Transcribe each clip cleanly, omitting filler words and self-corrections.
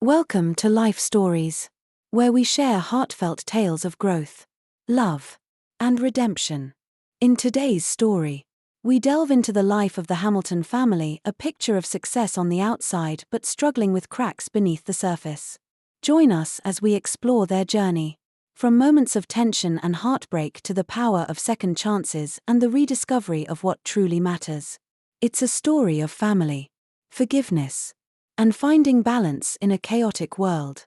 Welcome to Life Stories, where we share heartfelt tales of growth, love, and redemption. In today's story, we delve into the life of the Hamilton family, a picture of success on the outside but struggling with cracks beneath the surface. Join us as we explore their journey, from moments of tension and heartbreak to the power of second chances and the rediscovery of what truly matters. It's a story of family, forgiveness, and finding balance in a chaotic world.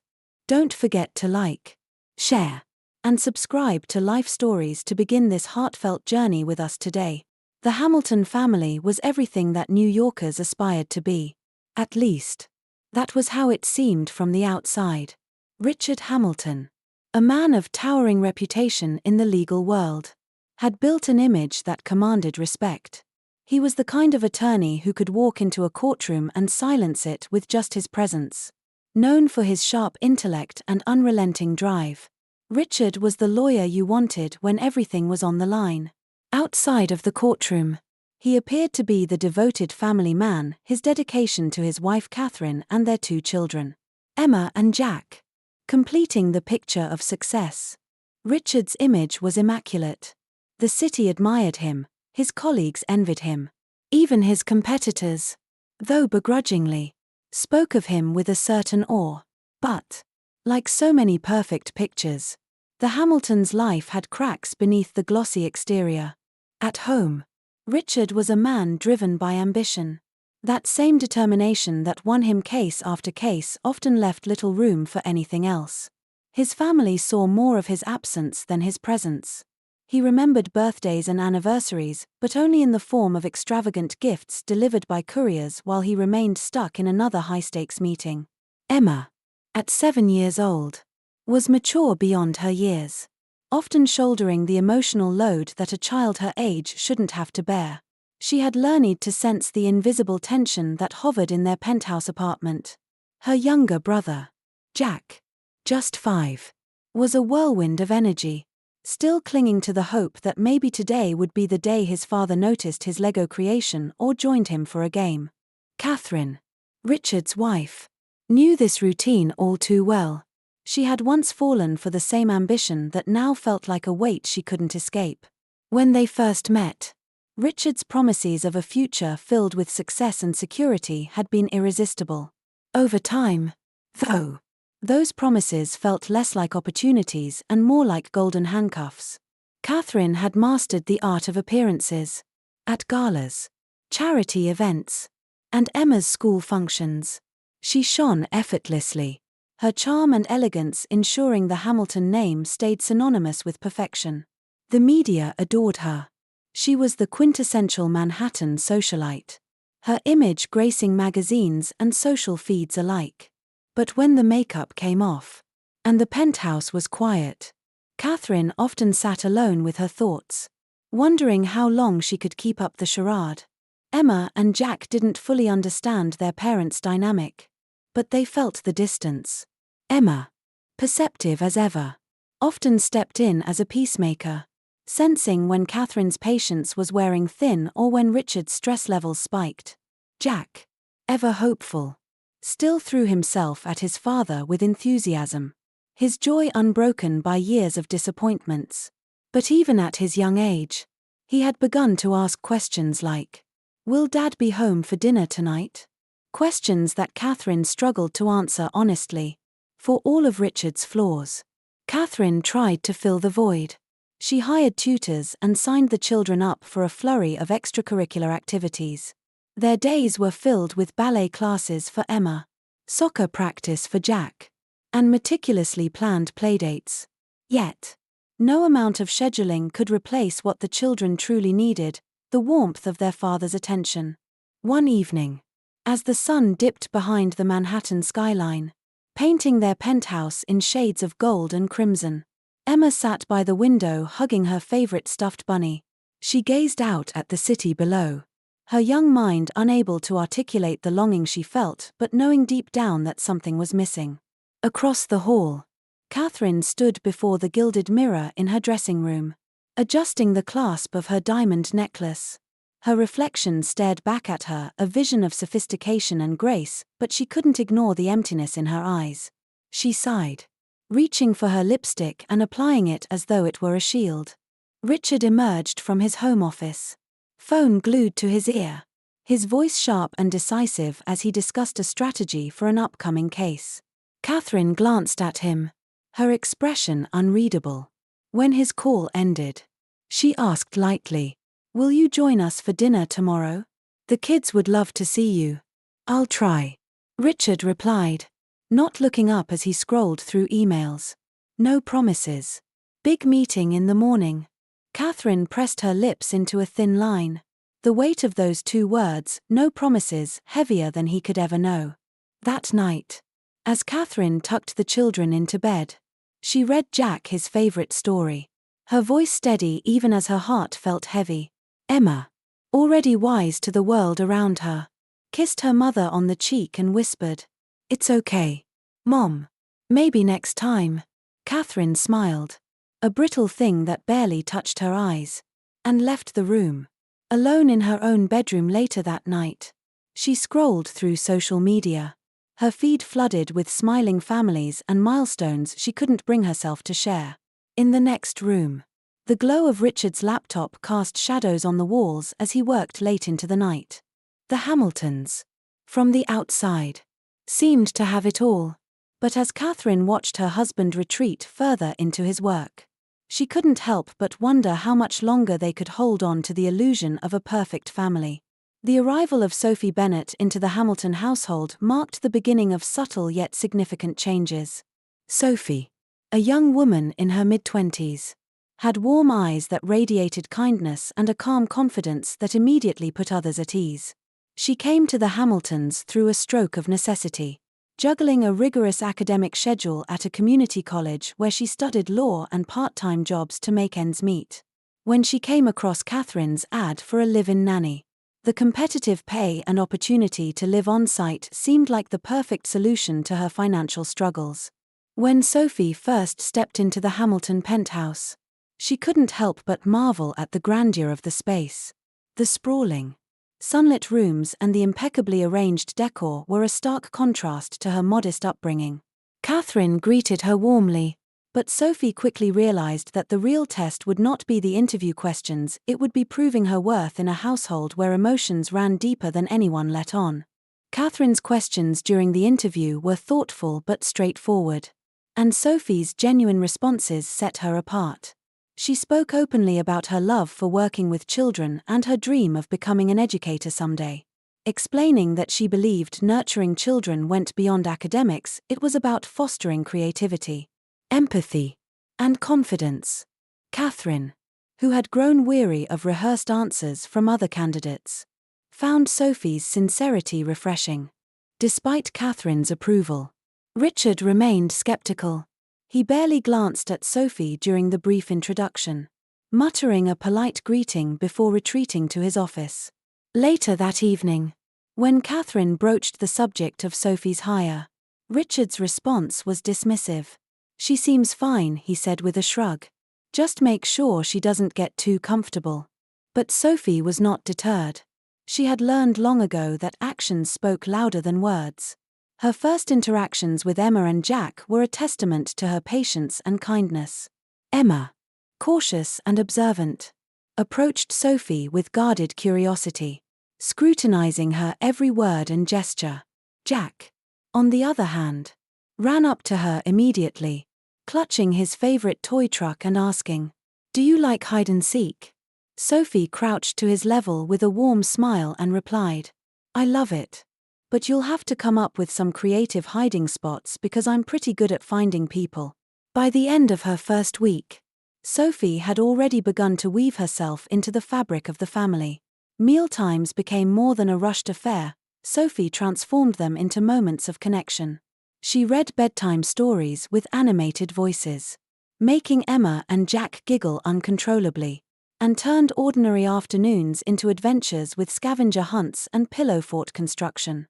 Don't forget to like, share, and subscribe to Life Stories to begin this heartfelt journey with us today. The Hamilton family was everything that New Yorkers aspired to be. At least, that was how it seemed from the outside. Richard Hamilton, a man of towering reputation in the legal world, had built an image that commanded respect. He was the kind of attorney who could walk into a courtroom and silence it with just his presence. Known for his sharp intellect and unrelenting drive, Richard was the lawyer you wanted when everything was on the line. Outside of the courtroom, he appeared to be the devoted family man, his dedication to his wife Catherine and their two children, Emma and Jack, completing the picture of success. Richard's image was immaculate. The city admired him. His colleagues envied him. Even his competitors, though begrudgingly, spoke of him with a certain awe. But, like so many perfect pictures, the Hamiltons' life had cracks beneath the glossy exterior. At home, Richard was a man driven by ambition. That same determination that won him case after case often left little room for anything else. His family saw more of his absence than his presence. He remembered birthdays and anniversaries, but only in the form of extravagant gifts delivered by couriers while he remained stuck in another high-stakes meeting. Emma, at 7 years old, was mature beyond her years, often shouldering the emotional load that a child her age shouldn't have to bear. She had learned to sense the invisible tension that hovered in their penthouse apartment. Her younger brother, Jack, just 5, was a whirlwind of energy, still clinging to the hope that maybe today would be the day his father noticed his Lego creation or joined him for a game. Catherine, Richard's wife, knew this routine all too well. She had once fallen for the same ambition that now felt like a weight she couldn't escape. When they first met, Richard's promises of a future filled with success and security had been irresistible. Over time, though, those promises felt less like opportunities and more like golden handcuffs. Catherine had mastered the art of appearances. At galas, charity events, and Emma's school functions, she shone effortlessly, her charm and elegance ensuring the Hamilton name stayed synonymous with perfection. The media adored her. She was the quintessential Manhattan socialite, her image gracing magazines and social feeds alike. But when the makeup came off, and the penthouse was quiet, Catherine often sat alone with her thoughts, wondering how long she could keep up the charade. Emma and Jack didn't fully understand their parents' dynamic, but they felt the distance. Emma, perceptive as ever, often stepped in as a peacemaker, sensing when Catherine's patience was wearing thin or when Richard's stress levels spiked. Jack, ever hopeful, still threw himself at his father with enthusiasm, his joy unbroken by years of disappointments. But even at his young age, he had begun to ask questions like, "Will Dad be home for dinner tonight?" Questions that Catherine struggled to answer honestly. For all of Richard's flaws, Catherine tried to fill the void. She hired tutors and signed the children up for a flurry of extracurricular activities. Their days were filled with ballet classes for Emma, soccer practice for Jack, and meticulously planned playdates. Yet, no amount of scheduling could replace what the children truly needed, the warmth of their father's attention. One evening, as the sun dipped behind the Manhattan skyline, painting their penthouse in shades of gold and crimson, Emma sat by the window hugging her favorite stuffed bunny. She gazed out at the city below, her young mind unable to articulate the longing she felt but knowing deep down that something was missing. Across the hall, Catherine stood before the gilded mirror in her dressing room, adjusting the clasp of her diamond necklace. Her reflection stared back at her, a vision of sophistication and grace, but she couldn't ignore the emptiness in her eyes. She sighed, reaching for her lipstick and applying it as though it were a shield. Richard emerged from his home office, phone glued to his ear, his voice sharp and decisive as he discussed a strategy for an upcoming case. Catherine glanced at him, her expression unreadable. When his call ended, she asked lightly, "Will you join us for dinner tomorrow? The kids would love to see you." "I'll try," Richard replied, not looking up as he scrolled through emails. No promises. "Big meeting in the morning." Catherine pressed her lips into a thin line. The weight of those two words, no promises, heavier than he could ever know. That night, as Catherine tucked the children into bed, she read Jack his favorite story, her voice steady even as her heart felt heavy. Emma, already wise to the world around her, kissed her mother on the cheek and whispered, "It's okay, Mom. Maybe next time." Catherine smiled, a brittle thing that barely touched her eyes, and left the room. Alone in her own bedroom later that night, she scrolled through social media, her feed flooded with smiling families and milestones she couldn't bring herself to share. In the next room, the glow of Richard's laptop cast shadows on the walls as he worked late into the night. The Hamiltons, from the outside, seemed to have it all. But as Catherine watched her husband retreat further into his work, she couldn't help but wonder how much longer they could hold on to the illusion of a perfect family. The arrival of Sophie Bennet into the Hamilton household marked the beginning of subtle yet significant changes. Sophie, a young woman in her mid-20s, had warm eyes that radiated kindness and a calm confidence that immediately put others at ease. She came to the Hamiltons through a stroke of necessity, juggling a rigorous academic schedule at a community college where she studied law and part-time jobs to make ends meet. When she came across Catherine's ad for a live-in nanny, the competitive pay and opportunity to live on-site seemed like the perfect solution to her financial struggles. When Sophie first stepped into the Hamilton penthouse, she couldn't help but marvel at the grandeur of the space. The sprawling, sunlit rooms and the impeccably arranged decor were a stark contrast to her modest upbringing. Catherine greeted her warmly, but Sophie quickly realized that the real test would not be the interview questions, it would be proving her worth in a household where emotions ran deeper than anyone let on. Catherine's questions during the interview were thoughtful but straightforward, and Sophie's genuine responses set her apart. She spoke openly about her love for working with children and her dream of becoming an educator someday. Explaining that she believed nurturing children went beyond academics, it was about fostering creativity, empathy, and confidence. Catherine, who had grown weary of rehearsed answers from other candidates, found Sophie's sincerity refreshing. Despite Catherine's approval, Richard remained skeptical. He barely glanced at Sophie during the brief introduction, muttering a polite greeting before retreating to his office. Later that evening, when Catherine broached the subject of Sophie's hire, Richard's response was dismissive. "She seems fine," he said with a shrug. "Just make sure she doesn't get too comfortable." But Sophie was not deterred. She had learned long ago that actions spoke louder than words. Her first interactions with Emma and Jack were a testament to her patience and kindness. Emma, cautious and observant, approached Sophie with guarded curiosity, scrutinizing her every word and gesture. Jack, on the other hand, ran up to her immediately, clutching his favorite toy truck and asking, "Do you like hide and seek?" Sophie crouched to his level with a warm smile and replied, "I love it. But you'll have to come up with some creative hiding spots because I'm pretty good at finding people." By the end of her first week, Sophie had already begun to weave herself into the fabric of the family. Mealtimes became more than a rushed affair. Sophie transformed them into moments of connection. She read bedtime stories with animated voices, making Emma and Jack giggle uncontrollably, and turned ordinary afternoons into adventures with scavenger hunts and pillow fort construction.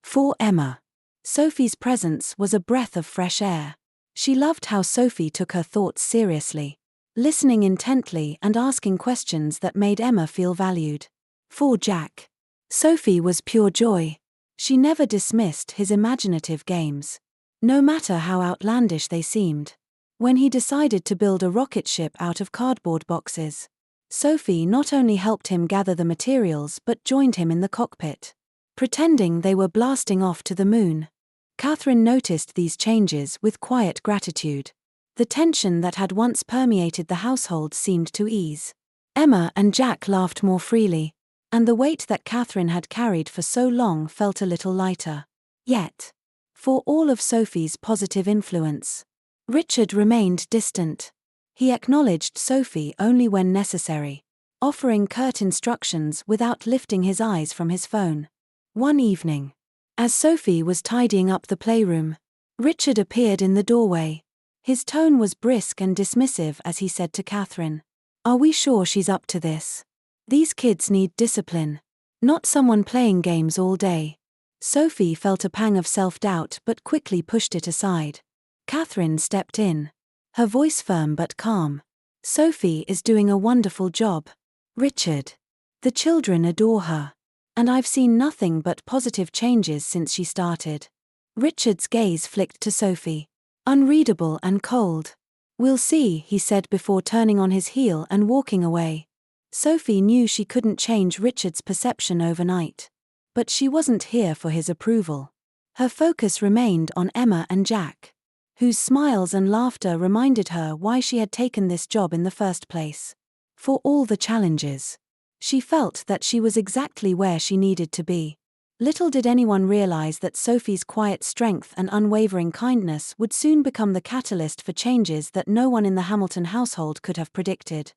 For Emma, Sophie's presence was a breath of fresh air. She loved how Sophie took her thoughts seriously, listening intently and asking questions that made Emma feel valued. For Jack, Sophie was pure joy. She never dismissed his imaginative games, no matter how outlandish they seemed. When he decided to build a rocket ship out of cardboard boxes, Sophie not only helped him gather the materials but joined him in the cockpit, pretending they were blasting off to the moon. Catherine noticed these changes with quiet gratitude. The tension that had once permeated the household seemed to ease. Emma and Jack laughed more freely, and the weight that Catherine had carried for so long felt a little lighter. Yet, for all of Sophie's positive influence, Richard remained distant. He acknowledged Sophie only when necessary, offering curt instructions without lifting his eyes from his phone. One evening, as Sophie was tidying up the playroom, Richard appeared in the doorway. His tone was brisk and dismissive as he said to Catherine, "Are we sure she's up to this? These kids need discipline, not someone playing games all day." Sophie felt a pang of self-doubt but quickly pushed it aside. Catherine stepped in, her voice firm but calm. "Sophie is doing a wonderful job, Richard. The children adore her, and I've seen nothing but positive changes since she started." Richard's gaze flicked to Sophie, unreadable and cold. "We'll see," he said before turning on his heel and walking away. Sophie knew she couldn't change Richard's perception overnight, but she wasn't here for his approval. Her focus remained on Emma and Jack, whose smiles and laughter reminded her why she had taken this job in the first place. For all the challenges, she felt that she was exactly where she needed to be. Little did anyone realize that Sophie's quiet strength and unwavering kindness would soon become the catalyst for changes that no one in the Hamilton household could have predicted.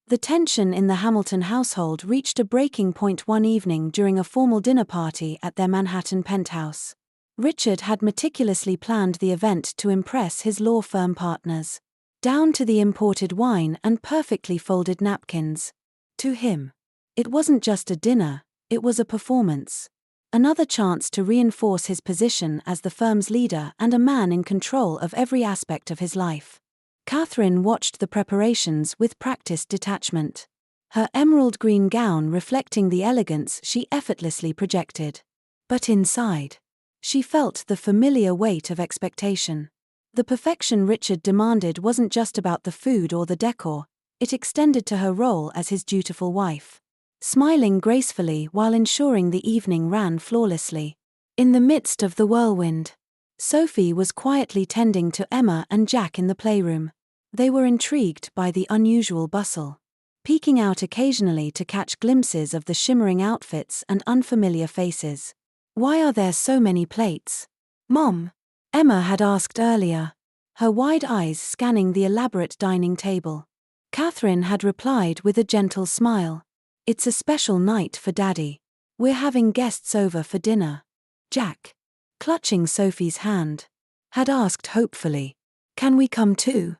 The tension in the Hamilton household reached a breaking point one evening during a formal dinner party at their Manhattan penthouse. Richard had meticulously planned the event to impress his law firm partners, down to the imported wine and perfectly folded napkins. To him, it wasn't just a dinner, it was a performance. Another chance to reinforce his position as the firm's leader and a man in control of every aspect of his life. Catherine watched the preparations with practiced detachment, her emerald green gown reflecting the elegance she effortlessly projected. But inside, she felt the familiar weight of expectation. The perfection Richard demanded wasn't just about the food or the decor, it extended to her role as his dutiful wife, smiling gracefully while ensuring the evening ran flawlessly. In the midst of the whirlwind, Sophie was quietly tending to Emma and Jack in the playroom. They were intrigued by the unusual bustle, peeking out occasionally to catch glimpses of the shimmering outfits and unfamiliar faces. "Why are there so many plates, Mom?" Emma had asked earlier, her wide eyes scanning the elaborate dining table. Catherine had replied with a gentle smile, "It's a special night for Daddy. We're having guests over for dinner." Jack, clutching Sophie's hand, had asked hopefully, "Can we come too?"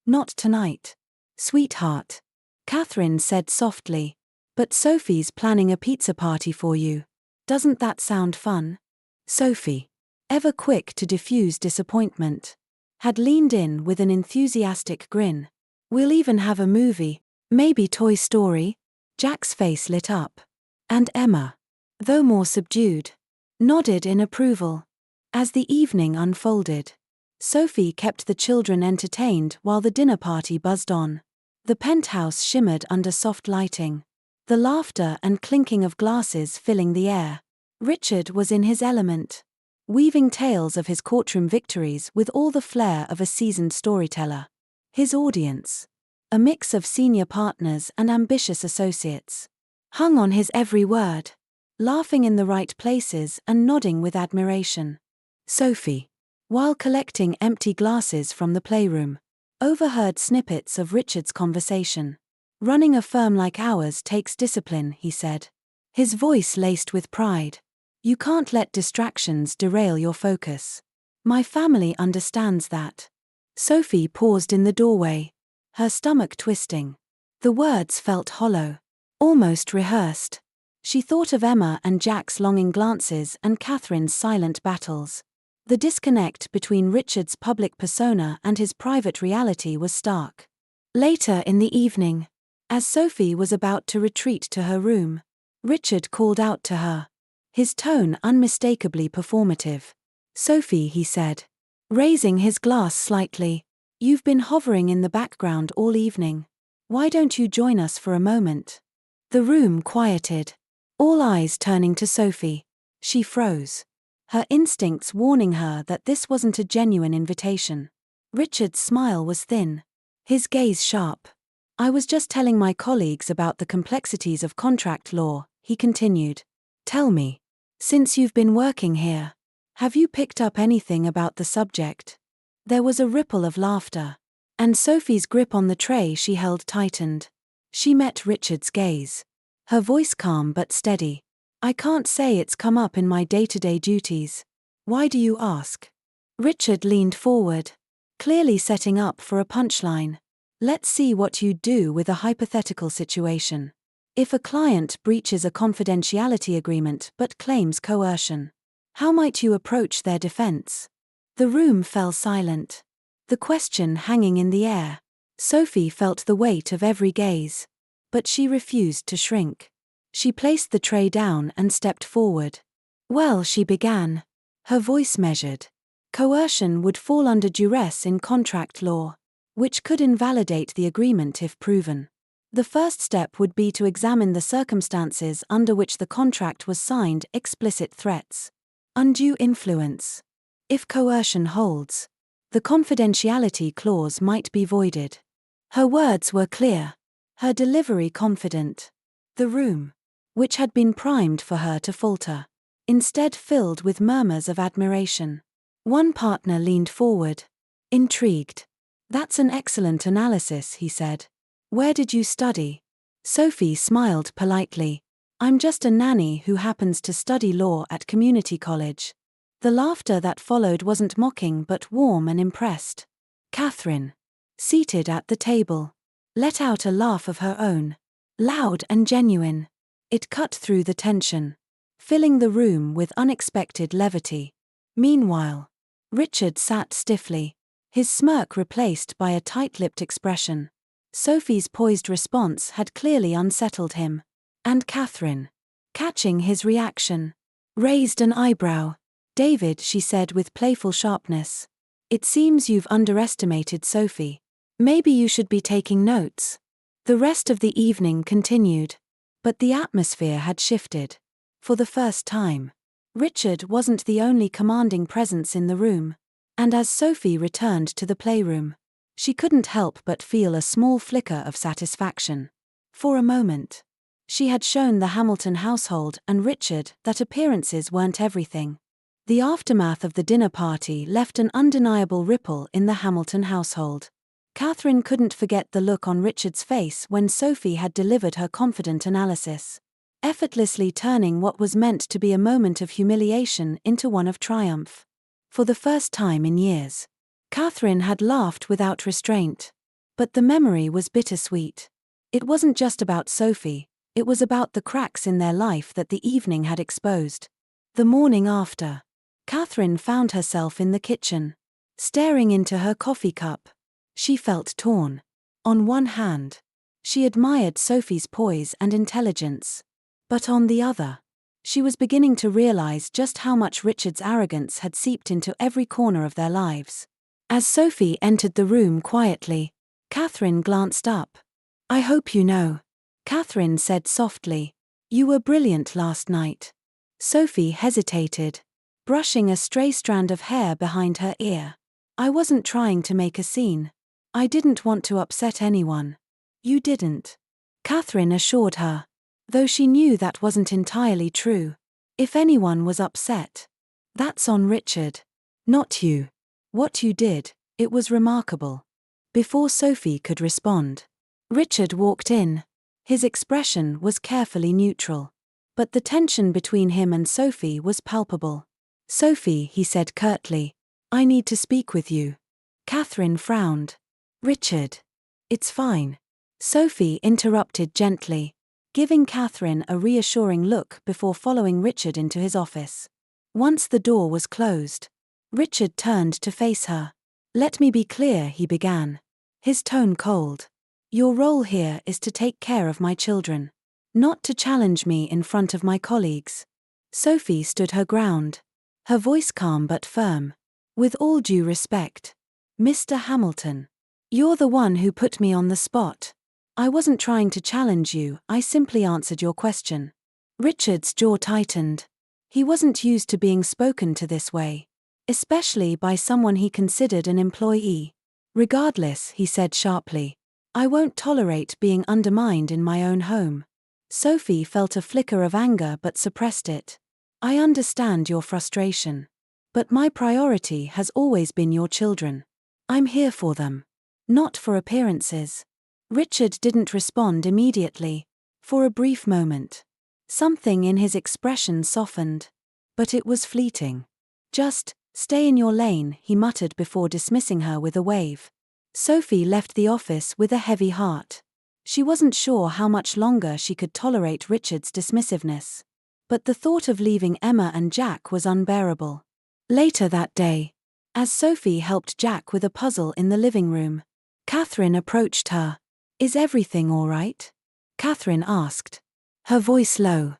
"Not tonight, sweetheart," Catherine said softly, "but Sophie's planning a pizza party for you. Doesn't that sound fun?" Sophie, ever quick to diffuse disappointment, had leaned in with an enthusiastic grin. "We'll even have a movie, maybe Toy Story." Jack's face lit up, and Emma, though more subdued, nodded in approval. As the evening unfolded, Sophie kept the children entertained while the dinner party buzzed on. The penthouse shimmered under soft lighting, the laughter and clinking of glasses filling the air. Richard was in his element, weaving tales of his courtroom victories with all the flair of a seasoned storyteller. His audience, a mix of senior partners and ambitious associates, hung on his every word, laughing in the right places and nodding with admiration. Sophie, while collecting empty glasses from the playroom, overheard snippets of Richard's conversation. "Running a firm like ours takes discipline," he said, his voice laced with pride. "You can't let distractions derail your focus. My family understands that." Sophie paused in the doorway, her stomach twisting. The words felt hollow, almost rehearsed. She thought of Emma and Jack's longing glances and Catherine's silent battles. The disconnect between Richard's public persona and his private reality was stark. Later in the evening, as Sophie was about to retreat to her room, Richard called out to her, his tone unmistakably performative. "Sophie," he said, raising his glass slightly, "you've been hovering in the background all evening. Why don't you join us for a moment?" The room quieted, all eyes turning to Sophie. She froze, her instincts warning her that this wasn't a genuine invitation. Richard's smile was thin, his gaze sharp. "I was just telling my colleagues about the complexities of contract law," he continued. "Tell me, since you've been working here, have you picked up anything about the subject?" There was a ripple of laughter, and Sophie's grip on the tray she held tightened. She met Richard's gaze, her voice calm but steady. "I can't say it's come up in my day-to-day duties. Why do you ask?" Richard leaned forward, clearly setting up for a punchline. "Let's see what you'd do with a hypothetical situation. If a client breaches a confidentiality agreement but claims coercion, how might you approach their defense?" The room fell silent, the question hanging in the air. Sophie felt the weight of every gaze, but she refused to shrink. She placed the tray down and stepped forward. "Well," she began, her voice measured, "coercion would fall under duress in contract law, which could invalidate the agreement if proven. The first step would be to examine the circumstances under which the contract was signed: explicit threats, undue influence. If coercion holds, the confidentiality clause might be voided." Her words were clear, her delivery confident. The room, which had been primed for her to falter, instead filled with murmurs of admiration. One partner leaned forward, intrigued. "That's an excellent analysis," he said. "Where did you study?" Sophie smiled politely. "I'm just a nanny who happens to study law at community college." The laughter that followed wasn't mocking but warm and impressed. Catherine, seated at the table, let out a laugh of her own, loud and genuine. It cut through the tension, filling the room with unexpected levity. Meanwhile, Richard sat stiffly, his smirk replaced by a tight-lipped expression. Sophie's poised response had clearly unsettled him, and Catherine, catching his reaction, raised an eyebrow. "David," she said with playful sharpness, "it seems you've underestimated Sophie. Maybe you should be taking notes." The rest of the evening continued, but the atmosphere had shifted. For the first time, Richard wasn't the only commanding presence in the room, and as Sophie returned to the playroom, she couldn't help but feel a small flicker of satisfaction. For a moment, she had shown the Hamilton household and Richard that appearances weren't everything. The aftermath of the dinner party left an undeniable ripple in the Hamilton household. Catherine couldn't forget the look on Richard's face when Sophie had delivered her confident analysis, effortlessly turning what was meant to be a moment of humiliation into one of triumph. For the first time in years, Catherine had laughed without restraint. But the memory was bittersweet. It wasn't just about Sophie, it was about the cracks in their life that the evening had exposed. The morning after, Catherine found herself in the kitchen, staring into her coffee cup. She felt torn. On one hand, she admired Sophie's poise and intelligence. But on the other, she was beginning to realize just how much Richard's arrogance had seeped into every corner of their lives. As Sophie entered the room quietly, Catherine glanced up. "I hope you know," Catherine said softly, "you were brilliant last night." Sophie hesitated, brushing a stray strand of hair behind her ear. "I wasn't trying to make a scene. I didn't want to upset anyone." "You didn't," Catherine assured her, though she knew that wasn't entirely true. "If anyone was upset, that's on Richard, not you. What you did, it was remarkable." Before Sophie could respond, Richard walked in. His expression was carefully neutral, but the tension between him and Sophie was palpable. "Sophie," he said curtly, "I need to speak with you." Catherine frowned. "Richard, it's fine," Sophie interrupted gently, giving Catherine a reassuring look before following Richard into his office. Once the door was closed, Richard turned to face her. "Let me be clear," he began, his tone cold. "Your role here is to take care of my children, not to challenge me in front of my colleagues. Sophie stood her ground, her voice calm but firm. With all due respect, Mr. Hamilton, you're the one who put me on the spot. I wasn't trying to challenge you, I simply answered your question. Richard's jaw tightened. He wasn't used to being spoken to this way, especially by someone he considered an employee. Regardless, he said sharply, I won't tolerate being undermined in my own home. Sophie felt a flicker of anger but suppressed it. I understand your frustration. But my priority has always been your children. I'm here for them, not for appearances. Richard didn't respond immediately. For a brief moment, something in his expression softened. But it was fleeting. Just, stay in your lane, he muttered before dismissing her with a wave. Sophie left the office with a heavy heart. She wasn't sure how much longer she could tolerate Richard's dismissiveness. But the thought of leaving Emma and Jack was unbearable. Later that day, as Sophie helped Jack with a puzzle in the living room, Catherine approached her. Is everything all right? Catherine asked, her voice low.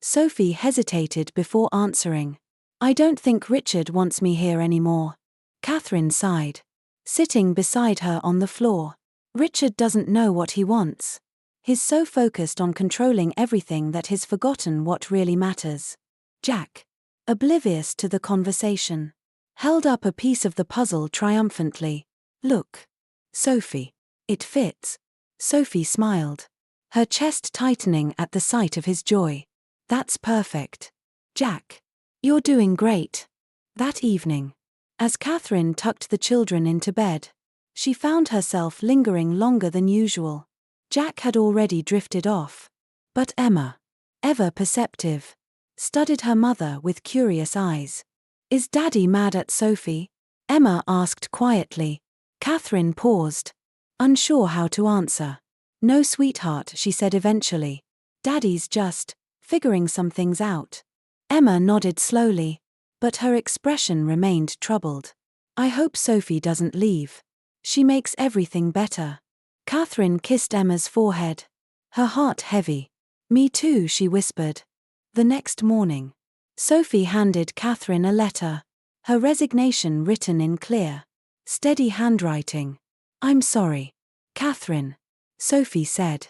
Sophie hesitated before answering. I don't think Richard wants me here anymore. Catherine sighed, sitting beside her on the floor. Richard doesn't know what he wants. He's so focused on controlling everything that he's forgotten what really matters. Jack, oblivious to the conversation, held up a piece of the puzzle triumphantly. Look, Sophie, it fits. Sophie smiled, her chest tightening at the sight of his joy. That's perfect. Jack, you're doing great. That evening, as Catherine tucked the children into bed, she found herself lingering longer than usual. Jack had already drifted off. But Emma, ever perceptive, studied her mother with curious eyes. Is Daddy mad at Sophie? Emma asked quietly. Catherine paused, unsure how to answer. No, sweetheart, she said eventually. Daddy's just figuring some things out. Emma nodded slowly, but her expression remained troubled. I hope Sophie doesn't leave. She makes everything better. Catherine kissed Emma's forehead, her heart heavy. Me too, she whispered. The next morning, Sophie handed Catherine a letter, her resignation written in clear, steady handwriting. I'm sorry, Catherine, Sophie said,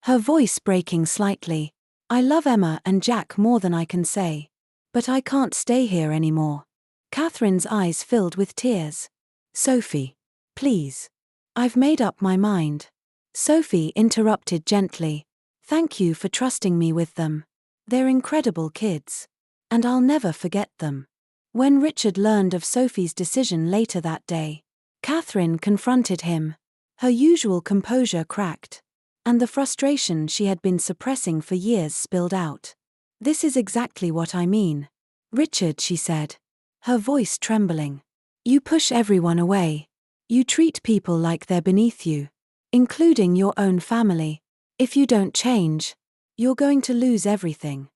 her voice breaking slightly. I love Emma and Jack more than I can say. But I can't stay here anymore. Catherine's eyes filled with tears. Sophie, please. I've made up my mind. Sophie interrupted gently. Thank you for trusting me with them. They're incredible kids. And I'll never forget them. When Richard learned of Sophie's decision later that day, Catherine confronted him. Her usual composure cracked, and the frustration she had been suppressing for years spilled out. This is exactly what I mean, Richard, she said, her voice trembling. You push everyone away. You treat people like they're beneath you, including your own family. If you don't change, you're going to lose everything.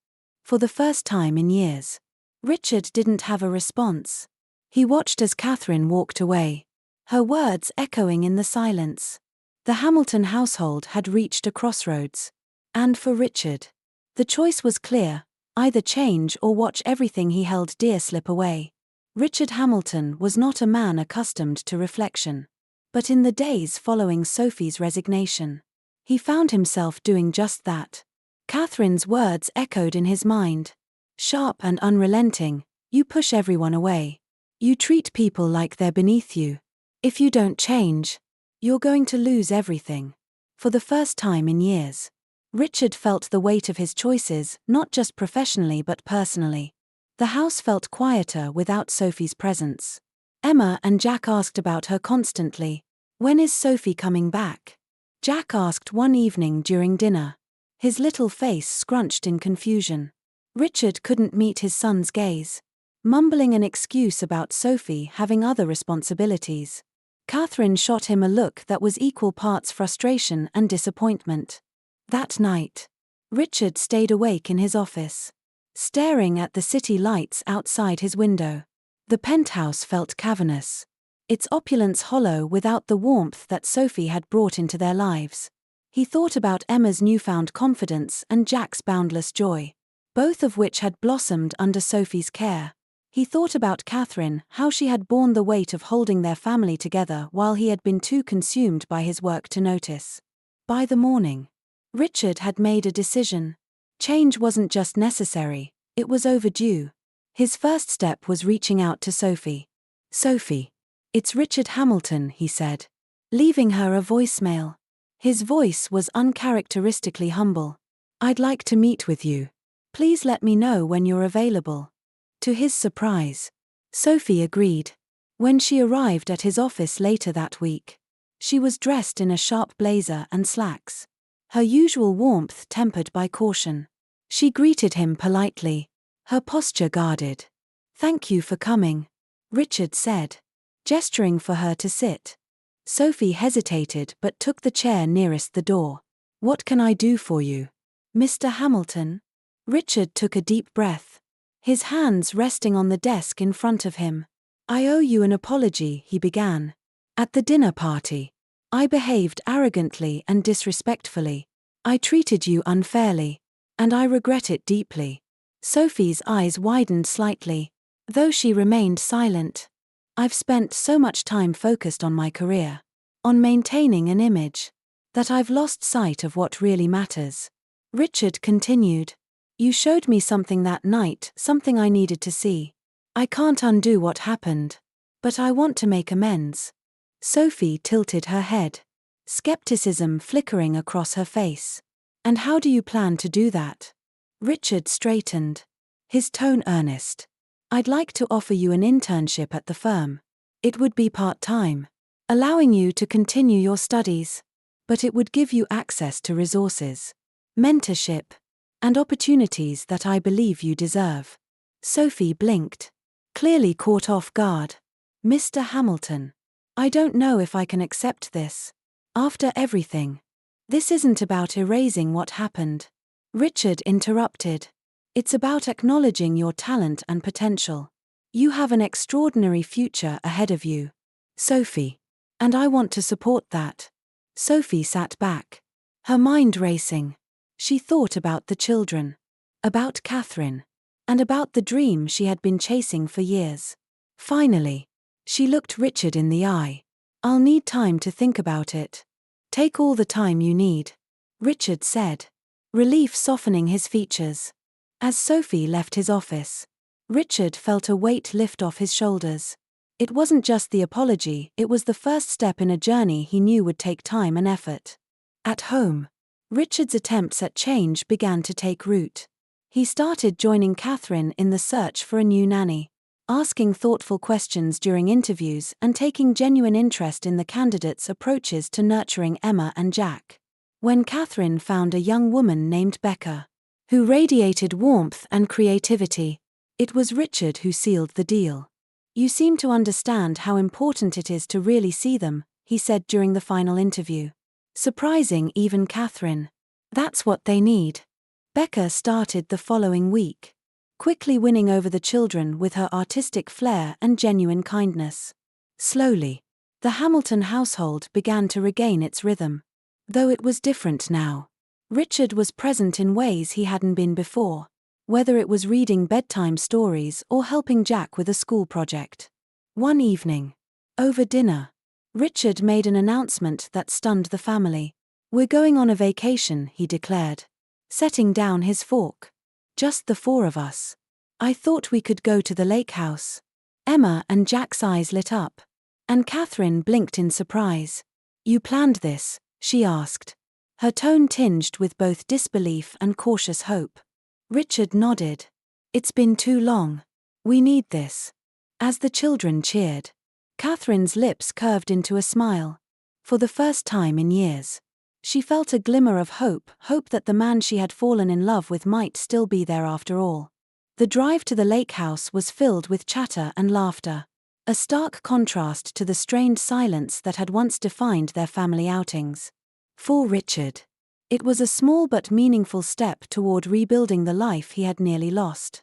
For the first time in years, Richard didn't have a response. He watched as Catherine walked away, her words echoing in the silence. The Hamilton household had reached a crossroads. And for Richard, the choice was clear, either change or watch everything he held dear slip away. Richard Hamilton was not a man accustomed to reflection. But in the days following Sophie's resignation, he found himself doing just that. Catherine's words echoed in his mind. Sharp and unrelenting, you push everyone away. You treat people like they're beneath you. If you don't change, you're going to lose everything. For the first time in years, Richard felt the weight of his choices, not just professionally but personally. The house felt quieter without Sophie's presence. Emma and Jack asked about her constantly. When is Sophie coming back? Jack asked one evening during dinner, his little face scrunched in confusion. Richard couldn't meet his son's gaze, mumbling an excuse about Sophie having other responsibilities. Catherine shot him a look that was equal parts frustration and disappointment. That night, Richard stayed awake in his office, staring at the city lights outside his window. The penthouse felt cavernous, its opulence hollow without the warmth that Sophie had brought into their lives. He thought about Emma's newfound confidence and Jack's boundless joy, both of which had blossomed under Sophie's care. He thought about Catherine, how she had borne the weight of holding their family together while he had been too consumed by his work to notice. By the morning, Richard had made a decision. Change wasn't just necessary, it was overdue. His first step was reaching out to Sophie. "Sophie, it's Richard Hamilton," he said, leaving her a voicemail. His voice was uncharacteristically humble. "I'd like to meet with you. Please let me know when you're available." To his surprise, Sophie agreed. When she arrived at his office later that week, she was dressed in a sharp blazer and slacks, her usual warmth tempered by caution. She greeted him politely, her posture guarded. "Thank you for coming," Richard said, gesturing for her to sit. Sophie hesitated but took the chair nearest the door. "What can I do for you, Mr. Hamilton?" Richard took a deep breath, his hands resting on the desk in front of him. "I owe you an apology," he began. "At the dinner party, I behaved arrogantly and disrespectfully. I treated you unfairly, and I regret it deeply." Sophie's eyes widened slightly, though she remained silent. "I've spent so much time focused on my career, on maintaining an image, that I've lost sight of what really matters." Richard continued. "You showed me something that night, something I needed to see. I can't undo what happened, but I want to make amends." Sophie tilted her head, skepticism flickering across her face. "And how do you plan to do that?" Richard straightened, his tone earnest. "I'd like to offer you an internship at the firm. It would be part-time, allowing you to continue your studies, but it would give you access to resources, mentorship, and opportunities that I believe you deserve." Sophie blinked, clearly caught off guard. "Mr. Hamilton, I don't know if I can accept this. After everything." "This isn't about erasing what happened," Richard interrupted. "It's about acknowledging your talent and potential. You have an extraordinary future ahead of you, Sophie, and I want to support that." Sophie sat back, her mind racing. She thought about the children, about Catherine, and about the dream she had been chasing for years. Finally, she looked Richard in the eye. "I'll need time to think about it." "Take all the time you need," Richard said, relief softening his features. As Sophie left his office, Richard felt a weight lift off his shoulders. It wasn't just the apology, it was the first step in a journey he knew would take time and effort. At home, Richard's attempts at change began to take root. He started joining Catherine in the search for a new nanny, asking thoughtful questions during interviews and taking genuine interest in the candidates' approaches to nurturing Emma and Jack. When Catherine found a young woman named Becca, who radiated warmth and creativity, it was Richard who sealed the deal. "You seem to understand how important it is to really see them," he said during the final interview, surprising even Catherine. "That's what they need." Becca started the following week, quickly winning over the children with her artistic flair and genuine kindness. Slowly, the Hamilton household began to regain its rhythm. Though it was different now, Richard was present in ways he hadn't been before, whether it was reading bedtime stories or helping Jack with a school project. One evening, over dinner, Richard made an announcement that stunned the family. "We're going on a vacation," he declared, setting down his fork. "Just the four of us. I thought we could go to the lake house." Emma and Jack's eyes lit up, and Catherine blinked in surprise. "You planned this?" she asked, her tone tinged with both disbelief and cautious hope. Richard nodded. "It's been too long. We need this." As the children cheered, Catherine's lips curved into a smile. For the first time in years, she felt a glimmer of hope that the man she had fallen in love with might still be there after all. The drive to the lake house was filled with chatter and laughter, a stark contrast to the strained silence that had once defined their family outings. For Richard, it was a small but meaningful step toward rebuilding the life he had nearly lost.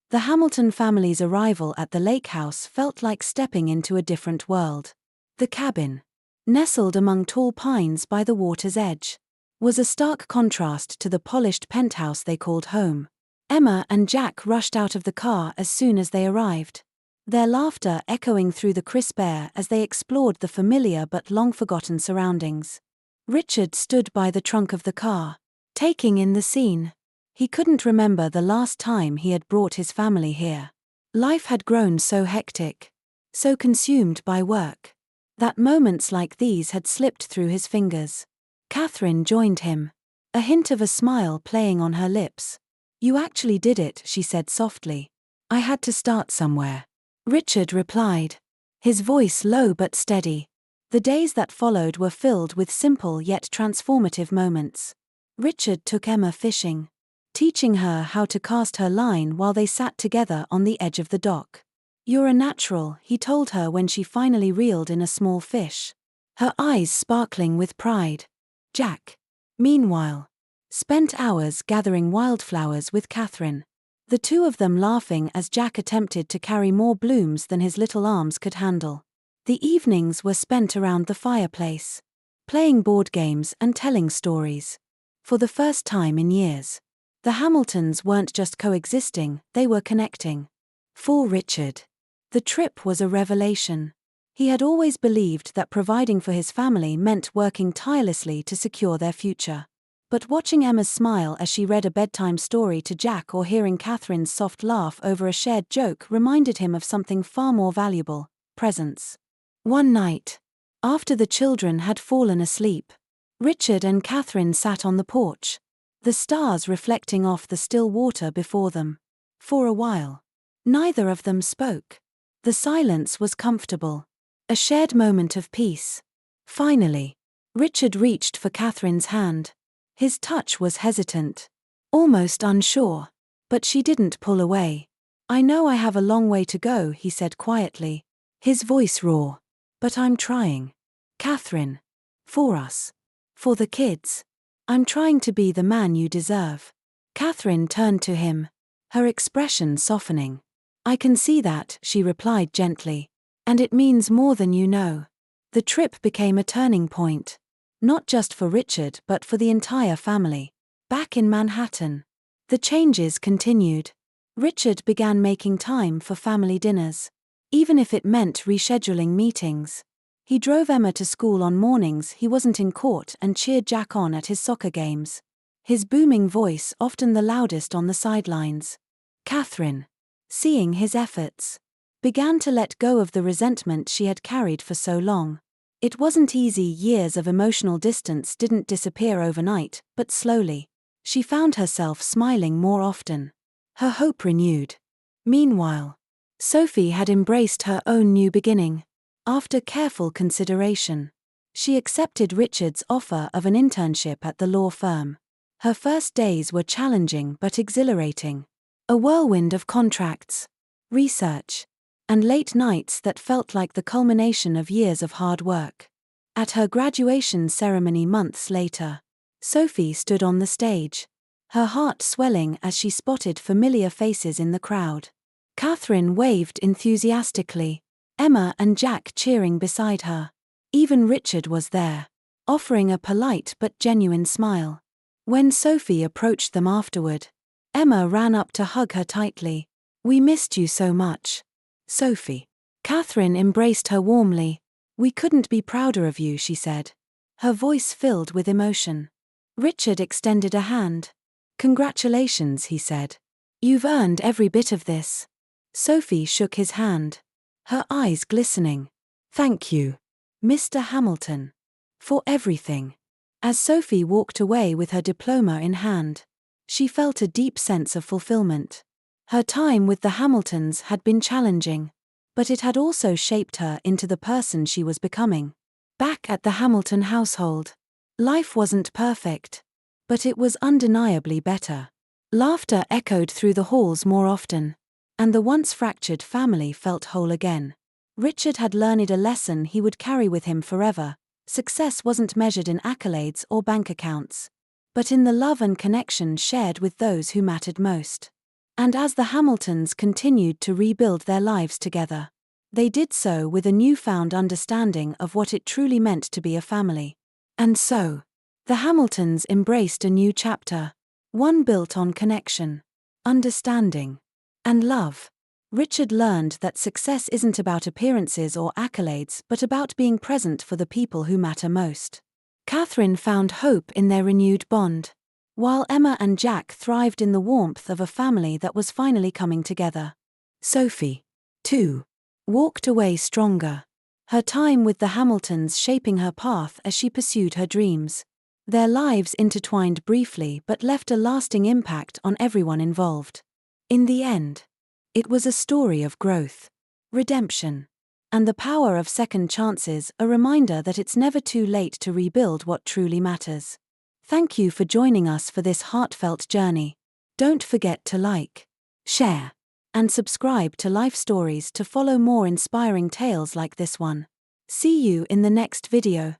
The Hamilton family's arrival at the lake house felt like stepping into a different world. The cabin, nestled among tall pines by the water's edge, was a stark contrast to the polished penthouse they called home. Emma and Jack rushed out of the car as soon as they arrived, their laughter echoing through the crisp air as they explored the familiar but long-forgotten surroundings. Richard stood by the trunk of the car, taking in the scene. He couldn't remember the last time he had brought his family here. Life had grown so hectic, so consumed by work, that moments like these had slipped through his fingers. Catherine joined him, a hint of a smile playing on her lips. "You actually did it," she said softly. "I had to start somewhere," Richard replied, his voice low but steady. The days that followed were filled with simple yet transformative moments. Richard took Emma fishing, teaching her how to cast her line while they sat together on the edge of the dock. "You're a natural," he told her when she finally reeled in a small fish, her eyes sparkling with pride. Jack, meanwhile, spent hours gathering wildflowers with Catherine, the two of them laughing as Jack attempted to carry more blooms than his little arms could handle. The evenings were spent around the fireplace, playing board games and telling stories. For the first time in years, the Hamiltons weren't just coexisting, they were connecting. For Richard, the trip was a revelation. He had always believed that providing for his family meant working tirelessly to secure their future. But watching Emma's smile as she read a bedtime story to Jack or hearing Catherine's soft laugh over a shared joke reminded him of something far more valuable: presence. One night, after the children had fallen asleep, Richard and Catherine sat on the porch, the stars reflecting off the still water before them. For a while, neither of them spoke. The silence was comfortable, a shared moment of peace. Finally, Richard reached for Catherine's hand. His touch was hesitant, almost unsure, but she didn't pull away. "I know I have a long way to go," he said quietly, his voice raw. "But I'm trying. Catherine. For us. For the kids. I'm trying to be the man you deserve." Catherine turned to him, her expression softening. "I can see that," she replied gently. "And it means more than you know." The trip became a turning point, not just for Richard but for the entire family. Back in Manhattan, the changes continued. Richard began making time for family dinners, even if it meant rescheduling meetings. He drove Emma to school on mornings he wasn't in court and cheered Jack on at his soccer games, his booming voice often the loudest on the sidelines. Catherine, seeing his efforts, began to let go of the resentment she had carried for so long. It wasn't easy. Years of emotional distance didn't disappear overnight, but slowly. She found herself smiling more often, her hope renewed. Meanwhile, Sophie had embraced her own new beginning. After careful consideration, she accepted Richard's offer of an internship at the law firm. Her first days were challenging but exhilarating. A whirlwind of contracts, research, and late nights that felt like the culmination of years of hard work. At her graduation ceremony months later, Sophie stood on the stage, her heart swelling as she spotted familiar faces in the crowd. Catherine waved enthusiastically, Emma and Jack cheering beside her. Even Richard was there, offering a polite but genuine smile. When Sophie approached them afterward, Emma ran up to hug her tightly. "We missed you so much, Sophie." Catherine embraced her warmly. "We couldn't be prouder of you," she said, her voice filled with emotion. Richard extended a hand. "Congratulations," he said. "You've earned every bit of this." Sophie shook his hand, her eyes glistening. "Thank you, Mr. Hamilton, for everything." As Sophie walked away with her diploma in hand, she felt a deep sense of fulfillment. Her time with the Hamiltons had been challenging, but it had also shaped her into the person she was becoming. Back at the Hamilton household, life wasn't perfect, but it was undeniably better. Laughter echoed through the halls more often, and the once fractured family felt whole again. Richard had learned a lesson he would carry with him forever. Success wasn't measured in accolades or bank accounts, but in the love and connection shared with those who mattered most. And as the Hamiltons continued to rebuild their lives together, they did so with a newfound understanding of what it truly meant to be a family. And so, The Hamiltons embraced a new chapter, one built on connection, understanding, and love. Richard learned that success isn't about appearances or accolades but about being present for the people who matter most. Catherine found hope in their renewed bond, while Emma and Jack thrived in the warmth of a family that was finally coming together. Sophie, too, walked away stronger, her time with the Hamiltons shaping her path as she pursued her dreams. Their lives intertwined briefly but left a lasting impact on everyone involved. In the end, it was a story of growth, redemption, and the power of second chances, a reminder that it's never too late to rebuild what truly matters. Thank you for joining us for this heartfelt journey. Don't forget to like, share, and subscribe to Life Stories to follow more inspiring tales like this one. See you in the next video.